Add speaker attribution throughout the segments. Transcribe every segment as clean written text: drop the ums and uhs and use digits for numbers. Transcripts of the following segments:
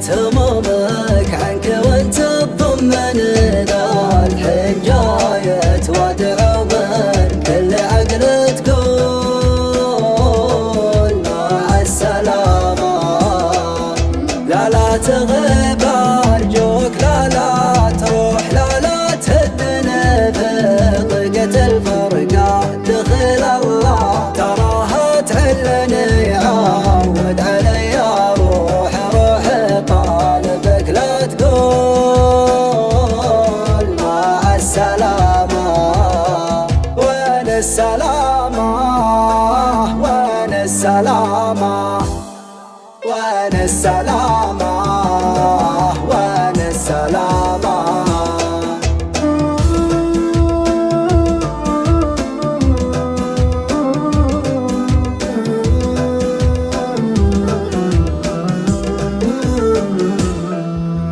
Speaker 1: شالت همومك عنك وانت تضمن ذا الحين جاية تودع من كل عقل تقول مع السلامة. لا تغيب أرجوك، لا تروح، لا تهدنا في ضيقة الفرقة. دخل الله تراها تعلني عود علي روح طالبك لا تقول مع السلامة. وين السلامة؟ وين السلامة؟ وين السلامة؟ وين السلامة؟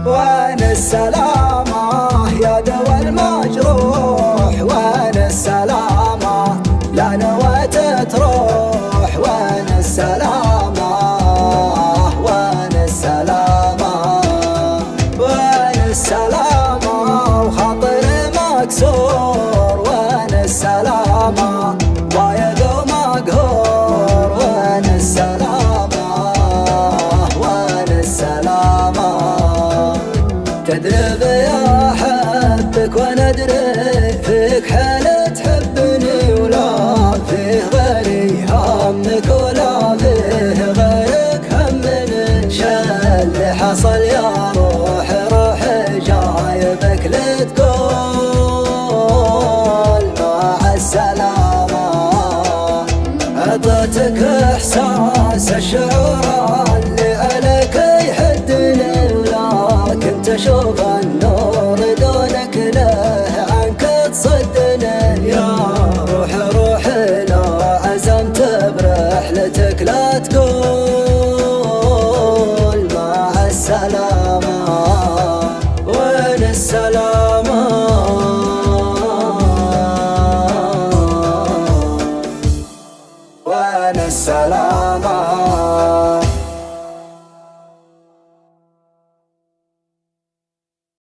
Speaker 1: وين السلامة يا دوا المجروح؟ وين السلامة؟ لا نويت تروح. وين السلامة؟ وين السلامة؟ وين السلامة؟ وخاطري مكسور. وين السلامة؟ ضايق ومقهور. وين السلامة؟ وين السلامة؟ تدري بيا أحبك وانا ادري فيك حال تحبني، ولا فيه غيري همك ولا فيه غيرك همني. شاللي حصل يا روح جايبك لتقول مع السلامة. عطيتك احساس الشعور اللي عليك يحدني، ولكن تشوف النور دونك له عنك تصدني. يا روح لو عزمت برحلتك لا تقول مع السلامة. وين السلامة؟ وين السلامة؟